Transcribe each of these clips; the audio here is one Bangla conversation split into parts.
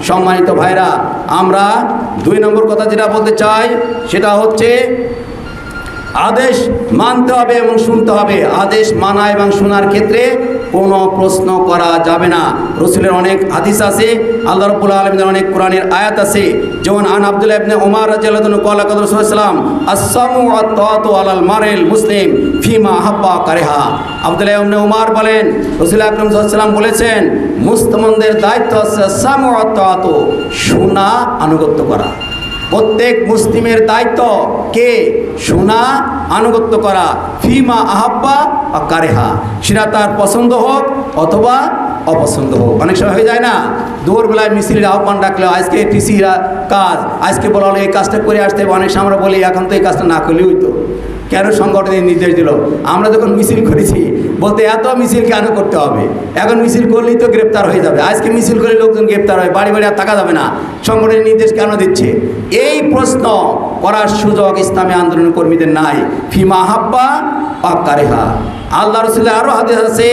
সম্মানিত ভাইরা, আমরা 2 নম্বর কথা যেটা বলতে চাই সেটা হচ্ছে আদেশ মানতে হবে এবং শুনতে হবে। আদেশ মানা এবং শোনার ক্ষেত্রে কোনো প্রশ্ন করা যাবে না। রাসূলের অনেক হাদিস আছে, আল্লাহ রাব্বুল আলামিনের অনেক কোরআনের আয়াত আছে। যেমন আন আব্দুল্লাহ ইবনে উমর রাদিয়াল্লাহু আনহু ক্বালা ক্বালা রাসূলুল্লাহ সাল্লাল্লাহু আলাইহি ওয়াসাল্লাম আস-সামু ওয়াত-তাআতু আলাল মারিল মুসলিম ফিমা হাব্বা কারিহা। আব্দুল্লাহ ইবনে উমর বলেন, রাসূল আকরাম সাল্লাল্লাহু আলাইহি ওয়াসাল্লাম বলেছেন, মুসলমানদের দায়িত্ব আছে সামু ওয়াত-তাআতু, শোনা, আনুগত্য করা। প্রত্যেক মুসলিমের দায়িত্ব কে? শোনা, আনুগত্য করা। ফিমা আহাব্বা বা কারেহা, সেটা তার পছন্দ হোক অথবা অপছন্দ হোক। অনেক সময় হয়ে যায় না, দুপুরবেলায় মিছিলের আহ্বান ডাকলে আজকে টিসিরা কাজ, আজকে বলা হলো এই কাজটা করে আসতে হবে। অনেক সময় আমরা বলি এখন তো এই কাজটা না করলেই হইতো। কেন সংগঠনের নির্দেশ দিল? আমরা যখন মিছিল করেছি বলতে এত মিছিল কেন করতে হবে, এখন মিছিল করলেই তো গ্রেপ্তার হয়ে যাবে। আজকে মিছিল করে লোকজন গ্রেপ্তার হয়, বাড়ি বাড়ি আর থাকা যাবে না। সংগঠনের নির্দেশ কেন দিচ্ছে? এই প্রশ্ন করার সুযোগ ইসলামী আন্দোলন কর্মীদের নাই। ফিমা হাব্বা কারেহা। আল্লাহ রাসূলের আরো হাদিস আছে,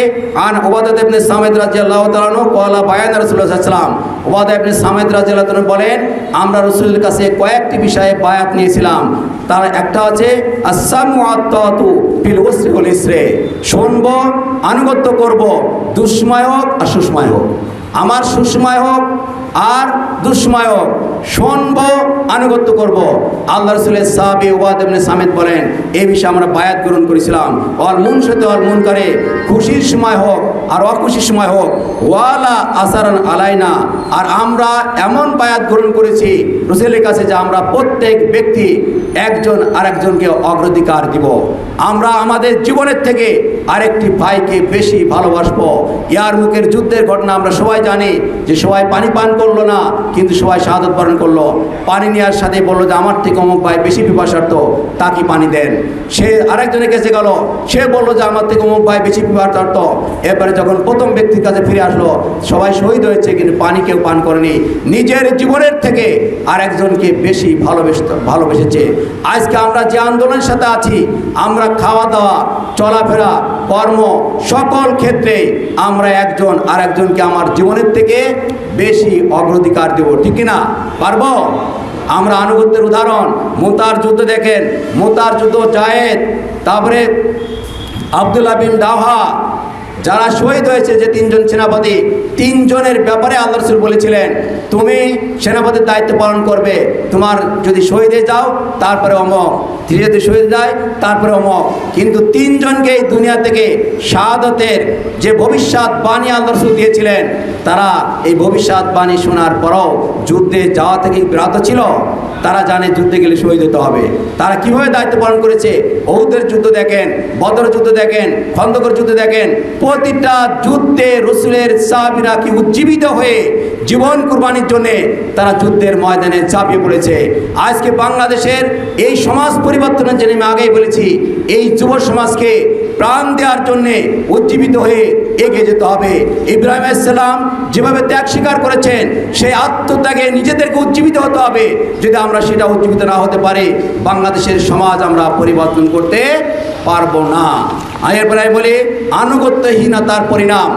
আন উবাদা ইবনে সামিদ রাদিয়াল্লাহু তাআলা আনহু ক্বালা বায়ানা রাসূলুল্লাহ সাল্লাল্লাহু আলাইহি ওয়াসাল্লাম। উবাদা ইবনে সামিদ রাদিয়াল্লাহু তাআলা বলেন, আমরা রাসূলের কাছে কয়েকটি বিষয়ে বায়াত নিয়েছিলাম। তার একটা আছে আস-সামু ওয়াত-তাআতু ফিল উসরি ওয়াল ইসরি, শুনবো, আনুগত্য করব, দুঃসময় হোক আর সুসময় হোক। আমার সুসময় হোক আর দুঃসময় হোক, শুনবো, আনুগত্য করব। আল্লাহ রাসূলের সাহাবী উবাদা ইবনে সামিদ বলেন, এই বিষয়ে আমরা বায়াত গ্রহণ করেছিলাম। অল মুনশিতে অল মুনকারে, খুশির সময় হোক আর অখুশির সময় হোক, ওয়ালা আসারান আলাইনা, আর আমরা এমন বায়াত গ্রহণ করেছি রাসূলের কাছে যে আমরা প্রত্যেক ব্যক্তি একজন আরেকজনকে অগ্রাধিকার দিব। আমরা আমাদের জীবনের থেকে আরেকটি ভাইকে বেশি ভালোবাসবো। ইয়ারমুকের যুদ্ধের ঘটনা আমরা সবাই জানি, যে সবাই পানি পান করলো না, কিন্তু সবাই শাহাদাত বরণ করলো। পানি নেওয়ার সাথে বললো যে আমার থেকে অমুক ভাই বেশি পিপাসার্থ, তাকে পানি দেন। সে আরেকজনের কাছে গেল, সে বললো যে আমার থেকে অমুক ভাই বেশি পিপাসার্থ। এরপরে যখন প্রথম ব্যক্তির কাছে ফিরে আসলো, সবাই শহীদ হয়েছে কিন্তু পানি কেউ পান করেনি। নিজের জীবনের থেকে আরেকজনকে বেশি ভালোবেসেছে। আজকে আমরা যে আন্দোলনের সাথে আছি, আমরা খাওয়া দাওয়া, চলাফেরা, কর্ম, সকল ক্ষেত্রে আমরা একজন আরেকজনকে আমার জীবনের থেকে বেশি অগ্রাধিকার দেব, ঠিক না? পারবো? আমরা আনুগত্যের উদাহরণ মুতার যুদ্ধ দেখেন, মুতার যুদ্ধ জায়েদ, তারপরে আব্দুল্লাহ বিন রাওহা, যারা শহীদ হয়েছে, যে 3 জন সেনাপতি, 3 জনের ব্যাপারে আল্লাহ রাসূল বলেছিলেন, তুমি সেনাপতির দায়িত্ব পালন করবে, তোমার যদি শহীদ হয়ে যাও তারপরে অমক, যদি শহীদ যায় তারপরে অমক। কিন্তু 3 জনকে এই দুনিয়া থেকে শাহাদাতের যে ভবিষ্যৎবাণী আল্লাহ রাসূল দিয়েছিলেন, তারা এই ভবিষ্যৎবাণী শোনার পরও যুদ্ধে যাওয়া থেকে বিরত ছিল। তারা জানে যুদ্ধে গেলে শহীদ হতে হবে। তারা কিভাবে দায়িত্ব পালন করেছে? উহুদের যুদ্ধ দেখেন, বদর যুদ্ধ দেখেন, খন্দকের যুদ্ধ দেখেন, প্রতিটা যুদ্ধে রাসূলের সাহাবীরা কি উজ্জীবিত হয়ে জীবন কুরবানির জন্য তারা যুদ্ধের ময়দানে ঝাঁপিয়ে পড়েছে। আজকে বাংলাদেশের এই সমাজ পরিবর্তনের জন্য আমি আগেই বলেছি, এই যুব সমাজকে প্রাণ দেওয়ার জন্য উজ্জীবিত হয়ে এগিয়ে যেতে হবে। ইব্রাহিম আলাইহিস সালাম যেভাবে ত্যাগ স্বীকার করেছেন, সেই আত্মত্যাগে নিজেদেরকে উজ্জীবিত হতে হবে। যদি আমরা সেটা উজ্জীবিত না হতে পারি, বাংলাদেশের সমাজ আমরা পরিবর্তন করতে পারবো না। এরপরে আমি বলি, আনুগত্যহীনতার পরিণাম।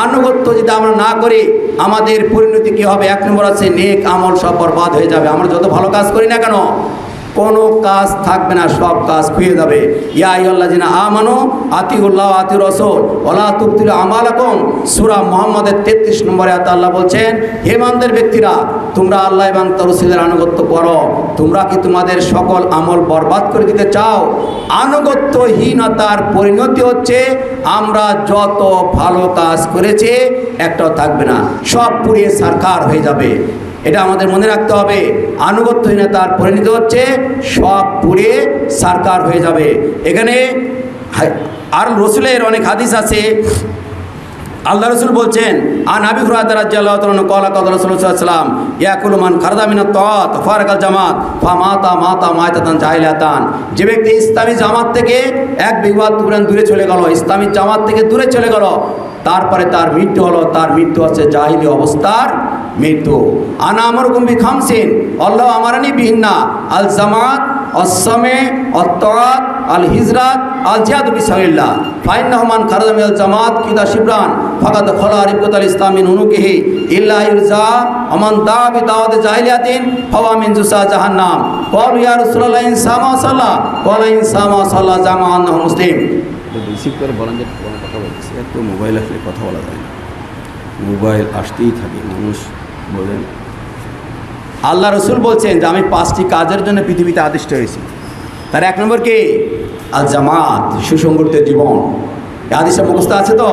আনুগত্য যদি আমরা না করি, আমাদের পরিণতি কী হবে? 1 নম্বর আছে, নেক আমল সব বরবাদ হয়ে যাবে। আমরা যত ভালো কাজ করি না কেন, কোনো কাজ থাকবে না, সব কাজ খুঁয়ে যাবে। ইয়া আইয়ুহাল্লাযিনা আমানু আতিউল্লাহ ওয়া আতিউর রাসূল ওয়া লা তুবতিলু আমালাকুম, সূরা মুহাম্মাদের 33 নম্বরে আল্লাহ বলছেন, হে ইমানদার ব্যক্তিরা, তোমরা আল্লাহ এবং তার রাসূলের আনুগত্য করো। তোমরা কি তোমাদের সকল আমল বরবাদ করে দিতে চাও? আনুগত্যহীনতার পরিণতি হচ্ছে আমরা যত ভালো কাজ করেছি একটাও থাকবে না, সব পুড়িয়ে ছারখার হয়ে যাবে। এটা আমাদের মনে রাখতে হবে। আনুগত্যহীনতার পরিণতি হচ্ছে সব পুড়ে ছারখার হয়ে যাবে। এখানে আর রাসূলের অনেক হাদিস আছে। আল্লাহ রাসূল বলছেন, আন আবি হুরায়রা রাদিয়াল্লাহু তাআলা আনহু ক্বালা ক্বালা রাসূলুল্লাহ সাল্লাল্লাহু আলাইহি ওয়াসাল্লাম, ইয়াকুলু মান খারাজা মিনাত তাআত ফারাকাল জামাত ফামাতা মাতাতান জাহিলাতান। যে ব্যক্তি ইসলামী জামাত থেকে এক বিঘা দূরে চলে গেল, ইসলামী জামাত থেকে দূরে চলে গেল, তারপরে তার মৃত্যু হলো, তার মৃত্যু হচ্ছে জাহিলি অবস্থার মৃত্যু। আনা আমরকুম বিখামসিন আল্লাহ আমারানি বিহিন্না আল জামাত, অসমে, অত্তাআত, আল হিজরাত আল জিহাদ ফি সাবিলিল্লাহ ফাইন্নাহু মান খারাজা মিনাল জামাত কিদা শিবরান ফাকাদ খলা রিবকাতাল ইসলাম মিন উনুকিহি ইল্লা ইরজা আমান দা বি দাওয়াত জাহিলিয়াতিন ফাওয়া মিন জুসা জাহান্নাম ক্বালু ইয়া রাসূলুল্লাহ ইনসামা সাল্লাহ ক্বালা ইনসামা সাল্লাহ জামা আন্নাহু মুসলিম। রিসিভ করে বলেন যে কোনো কথা বলছি, এত মোবাইল আসলে কথা বলা যায় না, মোবাইল আসতেই থাকে, মানুষ বলেন। আল্লাহ রসুল বলছেন যে আমি 5টি কাজের জন্য পৃথিবীতে আদিষ্ট হয়েছি। তার 1 নম্বর কি? আল জামাত, সুসংগঠিত জীবন। এই হাদিসটা মুখস্থ আছে তো?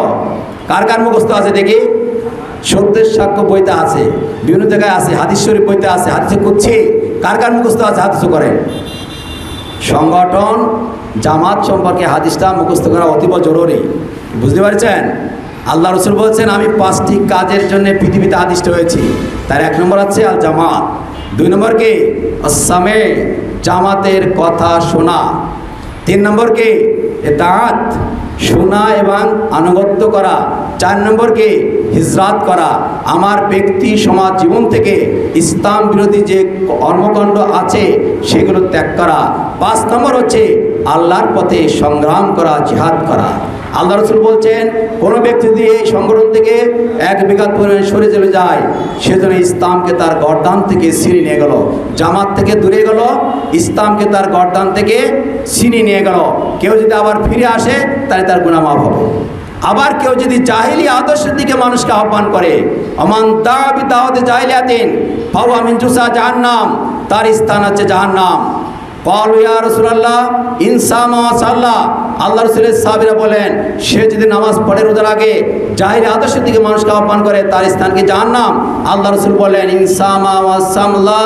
কার কার মুখস্থ আছে দেখি? সত্যের সাক্ষ্য বইতে আছে, বিভিন্ন জায়গায় আছে, হাদিস শরীফ বইতে আছে, হাদিসে করছে। কার কার মুখস্থ আছে? হাদিস করেন। সংগঠন জামাত সম্পর্কে হাদিসটা মুখস্থ করা অতীব জরুরি, বুঝতে পারছেন? আল্লাহ রসুল বলছেন আমি 5টি কাজের জন্য পৃথিবীতে আদিষ্ট হয়েছি। তার 1 নম্বর আছে আল জামাত। 2 নম্বর কি? আসামে, জামাতের কথা শোনা। 3 নম্বর কি? ইতাআত, শোনা এবং আনুগত্য করা। 4 নম্বর কি? হিজরাত করা, আমার ব্যক্তি সমাজ জীবন থেকে ইসলাম বিরোধী যে কর্মকাণ্ড আছে সেগুলো ত্যাগ করা। 5 নম্বর হচ্ছে আল্লাহর পথে সংগ্রাম করা, জিহাদ করা। আল্লাহ রসুল বলছেন কোনো ব্যক্তি যদি এই সংগঠন থেকে 1 বিঘা পরিমাণ সরে চলে যায়, সেজন্য ইসলামকে তার গর্দান থেকে ছিনিয়ে নিয়ে গেল, জামাত থেকে দূরে গেল, ইসলামকে তার গর্দান থেকে ছিনিয়ে নিয়ে গেল। কেউ যদি আবার ফিরে আসে তাহলে তার গুনাহ মাফ হবে। আবার কেউ যদি জাহিলি আদর্শের দিকে মানুষকে আহ্বান করে, আমান দা বি দাওয়াতি জাহিলিয়াতিন ফাহুয়া মিন জুসা জাহান্নাম, তার স্থান আছে জাহান্নাম। ক্বালু ইয়া রাসূলুল্লাহ ইনসামা সাল্লাহ, আল্লাহ রাসূলের সাহাবীরা বলেন সে যদি নামাজ পড়ে রোজা রাখে, জাহিলি আদর্শের দিকে মানুষকে আহ্বান করে, তার স্থান কি জাহান্নাম? আল্লাহ রাসূল বলেন ইনসামা ওয়া সামলা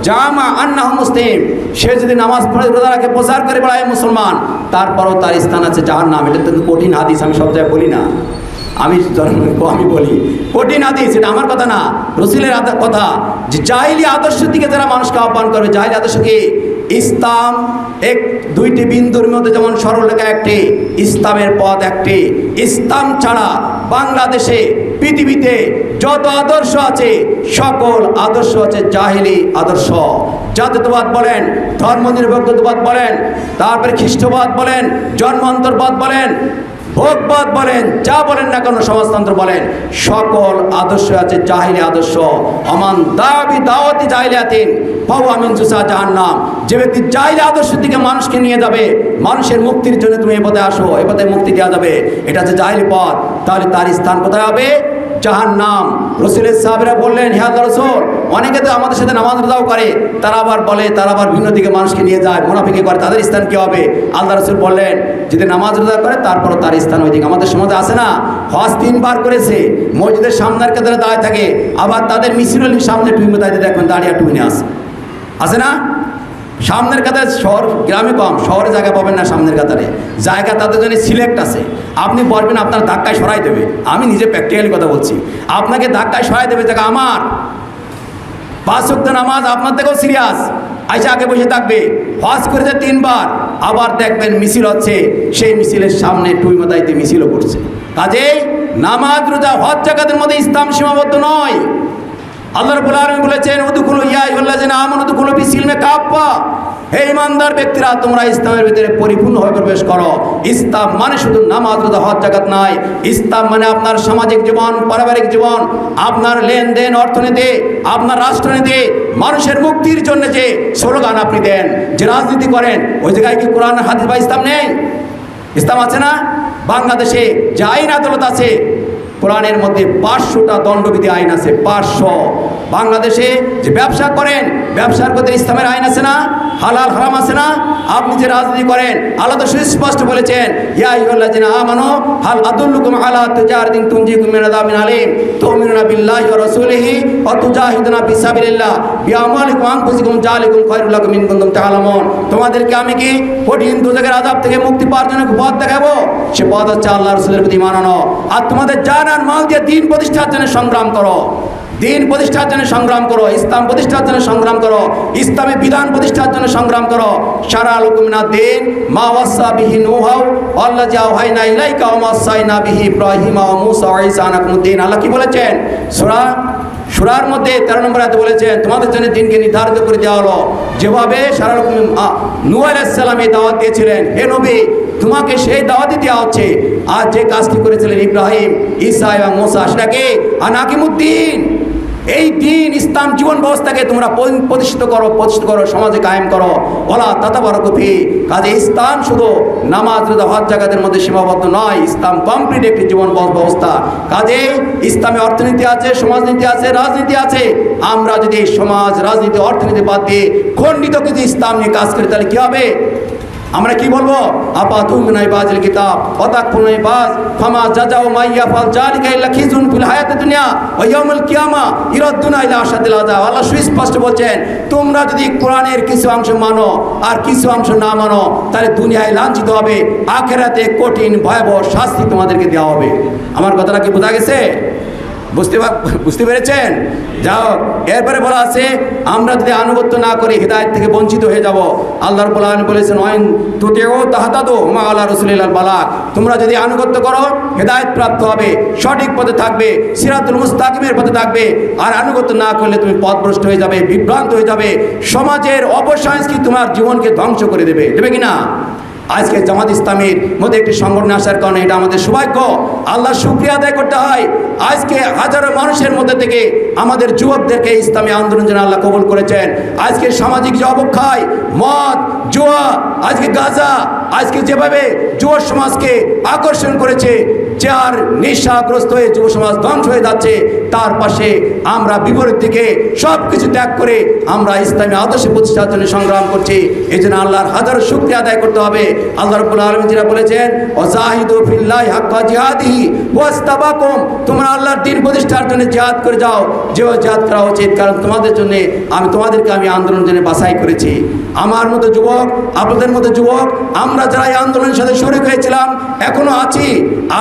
জামা আন্নাহু মুসলিম, সে যদি নামাজ পড়ে রোজা রাখে, প্রচার করে বেড়ায় মুসলমান, তারপরও তার স্থান আছে জাহান্নাম। এটা তো কঠিন হাদিস, আমি সব জায়গায় বলি না, আমি বলি কঠিন হাদিস, এটা আমার কথা না, রসুলের কথা। যে জাহিলি আদর্শের দিকে যারা মানুষকে আহ্বান করবে, জাহিলি আদর্শ কি? ইসলাম 2টি বিন্দুর মধ্যে যেমন সরলরেখা একটি, ইসলামের পথ একটি। ইসলাম ছাড়া বাংলাদেশে পৃথিবীতে যত আদর্শ আছে সকল আদর্শ আছে জাহিলি আদর্শ। জাতীয়তাবাদ বলেন, ধর্মনিরপেক্ষতাবাদ বলেন, তারপরে খ্রিস্টবাদ বলেন, জন্মান্তরবাদ বলেন, ভোগবাদ বলেন, যা বলেন না কেন, সমাজতন্ত্র বলেন, সকল আদর্শ আছে জাহিলি আদর্শ। আমান দাবি দাওয়াতি জাহিলিয়াতিন ফাহুয়া মিন জুসা জাহান্নাম, যে ব্যক্তি জাহিলি আদর্শের দিকে মানুষকে নিয়ে যাবে, মানুষের মুক্তির জন্য তুমি এই পথে আসো, এই পথে মুক্তি দেওয়া যাবে, এটা হচ্ছে জাহিলি পথ, তাহলে তার স্থান কোথায় হবে? জাহান্নাম। রসুলের সাহাবীরা বললেন হে আল্লাহর রাসূল, অনেকে তো আমাদের সাথে নামাজ রোজাও করে, তারা আবার বলে, তারা আবার ভিন্ন দিকে মানুষকে নিয়ে যায়, মুনাফিকি করে, তাদের স্থান কি হবে? আল্লাহ রাসূল বললেন যদি নামাজ রোজা করে তারপরও তার স্থান ওই দিকে। আমাদের সমাজে আছে না, হজ 3 বার করেছে, মসজিদের সামনের কাতারে দাঁড়িয়ে থাকে, আবার তাদের মিছিলের সামনে টুইমে দাঁড়িয়ে দেখবেন দাঁড়িয়ে টুইনে আছে না? সামনের কাতারে, শহর গ্রামে কম, শহরে জায়গা পাবেন না সামনের কাতারে, জায়গা তাদের জন্য সিলেক্ট আছে। আপনি বলবেন আপনার ধাক্কায় সরাই দেবে, আমি নিজে প্র্যাকটিক্যালি কথা বলছি, আপনাকে ধাক্কায় সরাই দেবে জায়গা আমার। 5 ওয়াক্ত নামাজ আপনার থেকেও সিরিয়াস, আইসা আগে বসে থাকবে, হজ করেছে 3 বার, আবার দেখবেন মিছিল হচ্ছে, সেই মিছিলের সামনে টুইমাদাইতে মিছিলও করছে। কাজেই নামাজ রোজা হজ জাকাতের মধ্যে ইসলাম সীমাবদ্ধ নয়। আল্লাহ রাব্বুল আলামিন বলেছেন উদখুলু ইয়া আইয়ুহাল্লাযিনা আমানু উদখুলু ফিস-সিলমি কাফা, হে ঈমানদার ব্যক্তিরা তোমরা ইসলামের ভিতরে পরিপূর্ণভাবে প্রবেশ করো। ইসলাম মানে শুধু নামাজ রোজা হজ জাকাত নয়, ইসলাম মানে আপনার সামাজিক জীবন, পারিবারিক জীবন, আপনার লেনদেন, অর্থনীতি, আপনার রাষ্ট্রনীতি, মানুষের মুক্তির জন্য যে স্লোগান আপনি দেন, যে রাজনীতি করেন, ওই জায়গায় কি কোরআন হাদিস বা ইসলাম নেই? ইসলাম আছে না? বাংলাদেশে যে আইন আদালত আছে, কোরআনের মধ্যে 500টা দণ্ডবিধি আইন আছে, 500। বাংলাদেশে যে ব্যবসা করেন, ব্যবসার মধ্যে ইসলামের আইন আছে না? হালাল হারাম আছে না? আপনি যে রাজনীতি করেন, আল্লাহ তো সুস্পষ্ট বলেছেন ইয়া আইয়ুহাল্লাযিনা আমানু হাল আদুল্লুকুম আলা তিজারাতিন তুনজিকুম মিন আযাবিন আলীম তু'মিনুনা বিল্লাহি ওয়া রাসূলিহি ওয়া তুজাহিদুনা ফি সাবিলিল্লাহ বিআমওয়ালিকুম ওয়া আনফুসিকুম যালিকুম খায়রুল লাকুম ইন কুনতুম তা'লামুন। তোমাদেরকে আমি কি কঠিন দুজকের আযাব থেকে মুক্তি পাওয়ার জন্য পথ দেখাবো? সে পথ হচ্ছে আল্লাহর রাসূলের প্রতি ঈমান আনো, আর তোমাদের জান আর মাল দিয়ে দ্বীন প্রতিষ্ঠার জন্য সংগ্রাম করো, দ্বীন প্রতিষ্ঠার জন্য সংগ্রাম করো, ইসলাম প্রতিষ্ঠার জন্য সংগ্রাম করো, ইসলামী বিধান প্রতিষ্ঠার জন্য সংগ্রাম করো। শারা লাকুম মিনাদ দ্বীন মা ওয়াসা বিহি নূহা ওয়াল্লাযী আওহাইনা ইলাইকা ওয়া মা ওয়াসাইনা বিহি ইব্রাহিমা ওয়া মূসা ওয়া ঈসা আন আকিমুদ দ্বীন। আল্লাহ কি বলেছেন? সূরা সূরার মধ্যে 13 নম্বর আয়াতে বলেছেন তোমাদের জন্য দিনকে নির্ধারিত করে দেওয়া হলো, যেভাবে সারা রকম নূহ আলাইহিস সালাম এই দাওয়াত দিয়েছিলেন, হে নবী তোমাকে সেই দাওয়াতই দেওয়া হচ্ছে। আর যে কাজটি করেছিলেন ইব্রাহিম, ঈসা এবং মুসা, সেটাকে আনাকিমুদ্দিন, এই দিন ইসলাম জীবন ব্যবস্থাকে তোমরা প্রতিষ্ঠিত করো, সমাজে কায়েম করো। ওলা তাতাবারাকুফি, কাজে ইসলাম শুধু নামাজ রোজা হজ জাকাতের মধ্যে সীমাবদ্ধ নয়, ইসলাম কমপ্লিট একটি জীবন ব্যবস্থা। কাজে ইসলামে অর্থনীতি আছে, সমাজনীতি আছে, রাজনীতি আছে। আমরা যদি সমাজ, রাজনীতি, অর্থনীতি বাদ দিয়ে খণ্ডিত কিছু ইসলাম নিয়ে কাজ করি তাহলে কি হবে? আমরা কি বলবো? আপাতুমিনাই বাজিল কিতাব ওয়াতাকফুনাই বাজ ফামা জাযাউ মাইয়াফাল জালিকা ইল্লা খিজুন ফিল হায়াতিদ দুনিয়া ওয়া ইয়াউমুল কিয়ামা ইরাদুনা ইলা আশাদিল আযাব। আল্লাহ সুস্পষ্ট বলছেন তোমরা যদি কোরআনের কিছু অংশ মানো আর কিছু অংশ না মানো তাহলে দুনিয়ায় লাঞ্ছিত হবে, আখিরাতে কঠিন ভয়াবহ শাস্তি তোমাদেরকে দেওয়া হবে। আমার কথাটা কি বোঝা গেছে? বুঝতে পেরেছেন? যাও, এরপরে বলা আছে আমরা যদি আনুগত্য না করি হিদায়াত থেকে বঞ্চিত হয়ে যাব। আল্লাহ রাব্বুল আলামিন বলেছেন ওয়াইন তুতিউ তাহতাদু মা আলা রাসূলিল্লাহ বালাগ, তোমরা যদি আনুগত্য করো হিদায়াত প্রাপ্ত হবে, সঠিক পথে থাকবে, সিরাতুল মুস্তাকিমের পথে থাকবে। আর আনুগত্য না করলে তুমি পথভ্রষ্ট হয়ে যাবে, বিভ্রান্ত হয়ে যাবে, সমাজের অপসংস্কৃতি তোমার জীবনকে ধ্বংস করে দেবে কি না? আজকে জামাত ইসলামের মধ্যে একটি সংগঠন আসার কারণে এটা আমাদের সৌভাগ্য, আল্লাহ শুকরিয়া আদায় করতে হয়। আজকে হাজারো মানুষের মধ্যে থেকে আমাদের যুবকদেরকে ইসলামী আন্দোলন যেন আল্লাহ কবুল করেছেন। আজকে সামাজিক যে অবক্ষয়, মদ, জুয়া, আজকে গাঁজা, আজকে যেভাবে যুব সমাজকে আকর্ষণ করেছে, যার নেশাগ্রস্ত হয়ে যুব সমাজ ধ্বংস হয়ে যাচ্ছে, তার পাশে আমরা বিপরীত দিকে সব কিছু ত্যাগ করে আমরা ইসলামী আদর্শ প্রতিষ্ঠার জন্য সংগ্রাম করছি। এই জন্য আল্লাহর হাজারো শুকরিয়া আদায় করতে হবে। আল্লাহ রাব্বুল আলামিন যেটা বলেছেন ওয়াজাহিদু ফিল্লাহি হাক্কা জিহাদিহি ওয়াস্তাবাকুম, তোমরা আল্লাহর দ্বীন প্রতিষ্ঠার জন্য জিহাদ করে যাও, যে জিহাদ করা উচিত, কারণ তোমাদের জন্য তোমাদেরকে আমি আন্দোলনের জন্য বাছাই করেছি। আমার মতো যুবক, আপনাদের মতো যুবক, আমরা যারা এই আন্দোলনের সাথে শরীক হয়েছিলাম, এখনো আছি,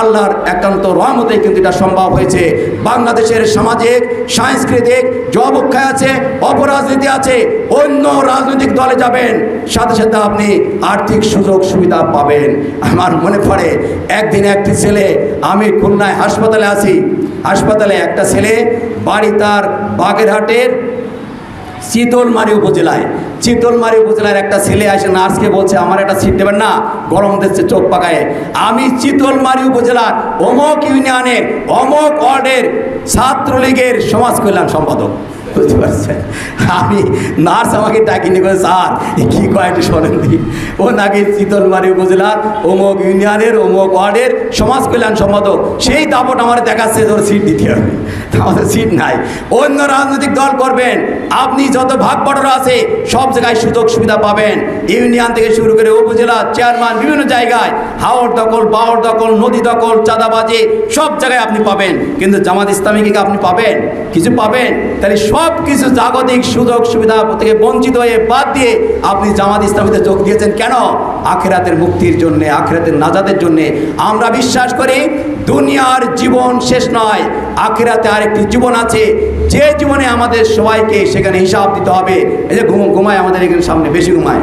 আল্লাহর একান্ত রহমতে কিন্তু এটা সম্ভব হয়েছে। বাংলাদেশের সামাজিক, সাংস্কৃতিক যে অবক্ষয় আছে, অপরাজনীতি আছে, অন্য রাজনৈতিক দলে যাবেন, সাথে সাথে আপনি আর্থিক সুযোগ সুবিধা পাবেন। আমার মনে পড়ে একদিন একটি ছেলে, আমি খুলনায় হাসপাতালে আছি, হাসপাতালে একটা ছেলে বাড়ি তার বাগেরহাটের চিতলমারি উপজেলার একটা ছেলে আসে নার্সকে বলছে আমার একটা সিট দেবেন না, গরম দিচ্ছে চোখ পাকায়। আমি চিতলমারি উপজেলার অমক ইউনিয়নের অমক ওয়ার্ডের ছাত্রলীগের সমাজ কল্যাণ সম্পাদক, বুঝতে পারছেন? আমি নার্স আমাকে ডাকিনি করে স্যার কী কয়েকটি শোনেন দি, ও নাকি চিতলমারি উপজেলার অমুক ইউনিয়নের অমুক ওয়ার্ডের সমাজ কল্যাণ সম্পাদক। সেই দাপট আমার দেখাচ্ছে ওর সিট দিতে হবে, আমাদের সিট নাই। অন্য রাজনৈতিক দল করবেন, আপনি যত ভাগ বটরা আছে সব জায়গায় সুযোগ সুবিধা পাবেন। ইউনিয়ন থেকে শুরু করে উপজেলা চেয়ারম্যান, বিভিন্ন জায়গায় হাওড় দখল, বাওড় দখল, নদী দখল, চাঁদাবাজি, সব জায়গায় আপনি পাবেন। কিন্তু জামাত ইসলামীকে আপনি পাবেন? কিছু পাবেন? তাহলে সব কিছু জাগতিক সুযোগ সুবিধা থেকে বঞ্চিত হয়ে বাদ দিয়ে আপনি জামাত ইসলামীতে যোগ দিয়েছেন কেন? আখিরাতের মুক্তির জন্যে, আখিরাতের নাজাতের জন্যে। আমরা বিশ্বাস করি দুনিয়ার জীবন শেষ নয়, আখিরাতে আরেকটি জীবন আছে, যে জীবনে আমাদের সবাইকে সেখানে হিসাব দিতে হবে। এই যে ঘুমায় আমাদের এখানে সামনে বেশি ঘুমায়,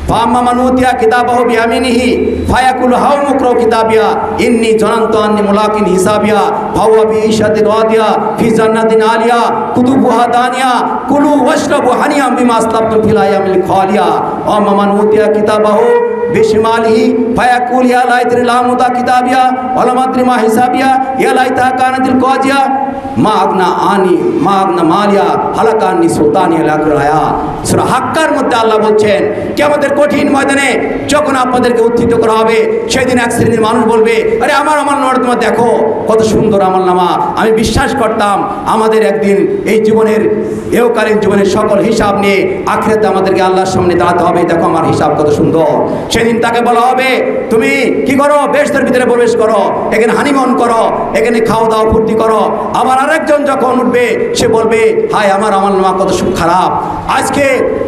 ফাম্মা মান উতিয়া কিতাবাহু বিয়ামিনিহি ফায়াকুলু হাউ মুকরাউ কিতাবিয়া ইন্নী জানানতু আন্নী মুলাকিন হিসাবিয়া ফাহুয়া বিঈশাতিন রাদিয়া ফি জান্নাতিন আলিয়া কুতুবুহা দানিয়া কুলু ওয়াশরাবু হানিয়াম বিমা আসলাফতুম ফিল আইয়ামিল খালিয়া ওয়া মান উতিয়া কিতাবাহু বিশিমালিহি ফায়াকুল ইয়া লাইতানি লাম উতা কিতাবিয়া ওয়া লাম আদরি মা হিসাবিয়া ইয়া লাইতা কানাতিল কাজিয়া মা আগনা মালিয়া হালাকানি সুলতানিয়া লাকরায়া। সূরা হাক্কার মধ্যে আল্লাহ বলছেন কিয়ামতের কঠিন ময়দানে যখন আপনাদেরকে উত্থিত করা হবে, সেদিন এক শ্রেণীর মানুষ বলবে আরে আমার আমলনামা তোমরা দেখো কত সুন্দর আমলনামা, আমি বিশ্বাস করতাম আমাদের একদিন এই জীবনের এহকালীন জীবনের সকল হিসাব নিয়ে আখিরাতে আমাদেরকে আল্লাহর সামনে দাঁড়াতে হবে, দেখো আমার হিসাব কত সুন্দর। সেদিন তাকে বলা হবে তুমি কি করো, বেহেশতের ভিতরে প্রবেশ করো, এখানে হানিমুন করো, এখানে খাওয়া দাওয়া ফুর্তি করো। আবার আরেকজন যখন উঠবে সে বলবে হায় আমার আমলনামা কত খারাপ, আজকে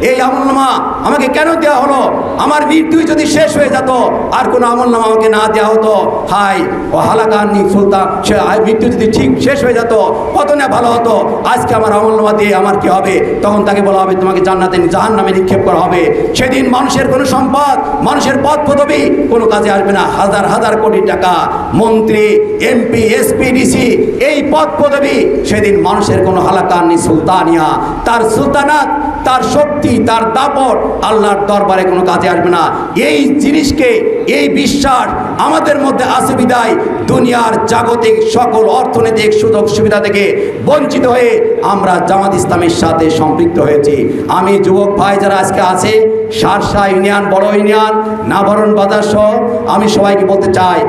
এই আমলনামা আমাকে কেন দেওয়া হলো? আমার মৃত্যু যদি শেষ হয়ে যেত আর কোনো আমলনামা আমাকে না দেওয়া হতো, হাই ও হালাকান সুলতান, সে মৃত্যু যদি ঠিক শেষ হয়ে যেত কত না ভালো হতো। আজকে আমার আমলনামা দিয়ে আমার কি হবে? তখন তাকে বলা হবে তোমাকে জান্নাতে জাহান্নামে নিক্ষেপ করা হবে। সেদিন মানুষের কোনো সম্পদ, মানুষের পদ পদবি কোনো কাজে আসবে না। হাজার হাজার কোটি টাকা, মন্ত্রী, এমপি, এসপি, ডিসি, এই পদ পদবি সেদিন মানুষের কোনো হালাকানি সুলতানিয়া, তার সুলতানাত, তার শক্তি, তার দাপট আল্লাহর দরবারে কোনো কাজে আসবে না। এই জিনিসকে, এই বিশ্বাস আমাদের মধ্যে আছে বিদায় দুনিয়ার জাগতিক সকল অর্থনৈতিক সুযোগ সুবিধা থেকে বঞ্চিত হয়ে আমরা জামাত ইসলামের সাথে সম্পৃক্ত হয়েছি। আমি যুবক ভাই যারা আজকে আছে, শার্শা ইউনিয়ন, বড় ইউনিয়ন, নাবরণ বাজার সহ আমি সবাইকে বলতে চাই,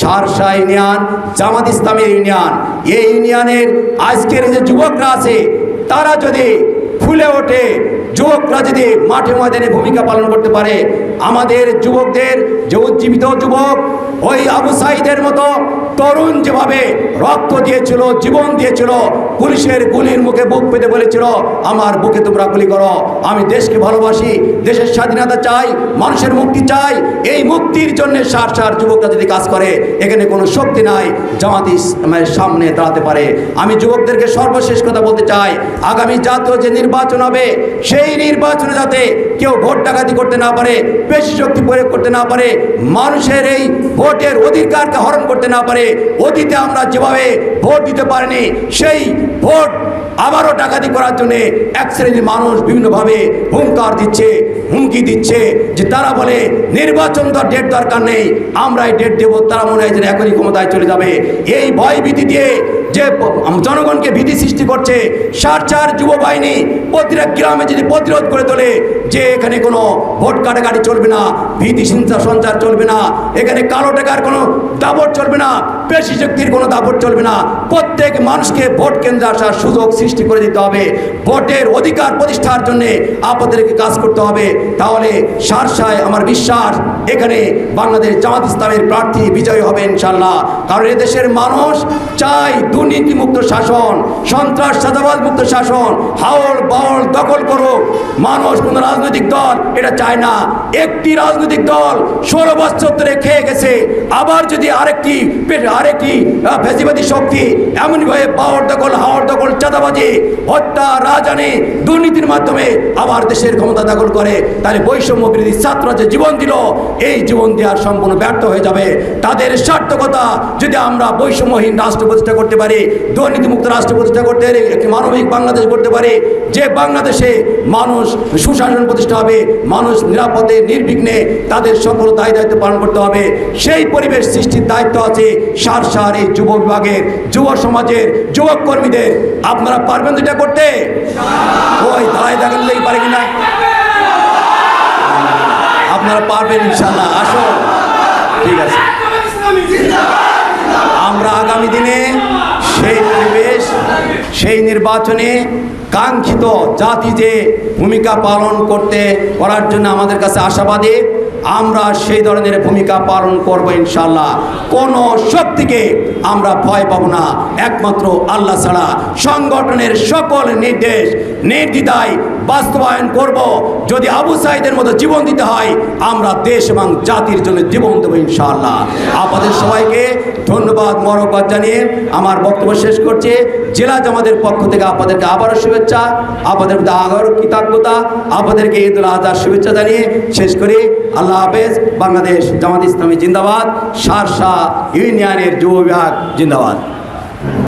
শার্শা ইউনিয়ন জামাত ইসলামের ইউনিয়ন। এই ইউনিয়নের আজকের যে যুবকরা আছে তারা যদি ফুলে ওঠে, যুবকরা যদি মাঠে ময়দানে ভূমিকা পালন করতে পারে, আমাদের যুবকদের যে উজ্জীবিত যুবক ওই আবু সাইদের মতো তরুণ যেভাবে রক্ত দিয়েছিল, জীবন দিয়েছিল, পুলিশের গুলির মুখে বুক পেতে বলেছিল আমার বুকে তোমরা গুলি করো, আমি দেশকে ভালোবাসি, দেশের স্বাধীনতা চাই, মানুষের মুক্তি চাই, এই মুক্তির জন্য সার যুবকরা যদি কাজ করে এখানে কোনো শক্তি নাই জামাত ইসলামের সামনে দাঁড়াতে পারে। আমি যুবকদেরকে সর্বশেষ কথা বলতে চাই, আগামী জাতীয় যে নির্বাচন হবে সেই নির্বাচনে যাতে কেউ ভোট ডাকাতি করতে না পারে, পেশি শক্তি প্রয়োগ করতে না পারে, মানুষের এই ভোটের অধিকারকে হরণ করতে না পারে। অতীতে আমরা যেভাবে ভোট দিতে পারিনি সেই ভোট আবারও ডাকাতি করার জন্য এক শ্রেণীর মানুষ বিভিন্নভাবে হুঙ্কার দিচ্ছে, হুমকি দিচ্ছে যে তারা বলে নির্বাচন তো ডেট দরকার নেই, আমরাই ডেট দেব, তারা মনে হয় যে এখনই ক্ষমতায় চলে যাবে। এই ভয় ভীতি দিয়ে যে জনগণকে ভীতি সৃষ্টি করছে, সার যুব বাহিনী প্রতিটা গ্রামে যদি প্রতিরোধ করে তোলে যে এখানে কোনো ভোট কাটাকাটি চলবে না, ভীতি সঞ্চার চলবে না, এখানে কালো টাকার কোনো দাপট চলবে না, পেশি শক্তির কোনো দাপট চলবে না, প্রত্যেক মানুষকে ভোট কেন্দ্রে আসার সুযোগ সৃষ্টি করে দিতে হবে, ভোটের অধিকার প্রতিষ্ঠার জন্য আপনাদেরকে কাজ করতে হবে। তাহলে সারসায় আমার বিশ্বাস এখানে বাংলাদেশ জামাত ইসলামের প্রার্থী বিজয়ী হবে ইনশাল্লাহ। কারণ এদেশের মানুষ চায় দুর্নীতিমুক্ত শাসন, সন্ত্রাস চাঁদাবাজ মুক্ত শাসন, হাওড় বাওড় দখল করুক মানুষ, কোনো রাজনৈতিক দল এটা চায় না। একটি রাজনৈতিক দল 16 বছর ধরে খেয়ে গেছে, আবার যদি আরেকটি ফ্যাসিবাদী শক্তি এমনভাবে বাওড় দখল, হাওড় দখল, চাঁদাবাজি, হত্যা, রাজধানী, দুর্নীতির মাধ্যমে আবার দেশের ক্ষমতা দখল করে, তাহলে বৈষম্য বিরোধী ছাত্ররা যে জীবন দিল এই জীবন দেওয়ার সম্পূর্ণ ব্যর্থ হয়ে যাবে। তাদের সার্থকতা যদি আমরা বৈষম্যহীন রাষ্ট্র প্রতিষ্ঠা করতে পারি, দুর্নীতিমুক্ত রাষ্ট্র প্রতিষ্ঠা করতে পারি, একটি মানবিক বাংলাদেশ করতে পারি, যে বাংলাদেশে মানুষ সুশাসন প্রতিষ্ঠা হবে, মানুষ নিরাপদে নির্বিঘ্নে তাদের সকল দায়িত্ব পালন করতে হবে, সেই পরিবেশ সৃষ্টির দায়িত্ব আছে সার এই যুব বিভাগের, যুব সমাজের, যুবক কর্মীদের। আপনারা পারবেন এটা করতে? ওই দাঁড়ায় দেখেন পারে কিনা? আপনারা পারবেন ইনশাল্লাহ। আসুন, ঠিক আছে, আমরা আগামী দিনে সেই পরিবেশ, সেই নির্বাচনে কাঙ্ক্ষিত জাতি যে ভূমিকা পালন করার জন্য আমাদের কাছে আশাবাদী, আমরা সেই ধরনের ভূমিকা পালন করব ইনশাল্লাহ। কোনো শক্তিকে আমরা ভয় পাব না, একমাত্র আল্লাহ ছাড়া। সংগঠনের সকল নির্দেশ নির্দ্বিধায় বাস্তবায়ন করব। যদি আবু সাইদের মতো জীবন দিতে হয় আমরা দেশ এবং জাতির জন্য জীবন দেবো ইনশাআল্লাহ। আপনাদের সবাইকে ধন্যবাদ, মোবারকবাদ জানিয়ে আমার বক্তব্য শেষ করছি। জেলা জামাতের পক্ষ থেকে আপনাদেরকে আবারও শুভেচ্ছা, আপনাদের প্রতি আবারও কৃতজ্ঞতা, আপনাদেরকে ঈদুল আজহার শুভেচ্ছা জানিয়ে শেষ করি। আল্লাহ হাফেজ। বাংলাদেশ জামাত ইসলামী জিন্দাবাদ। শার্শা ইউনিয়নের যুব বিভাগ জিন্দাবাদ।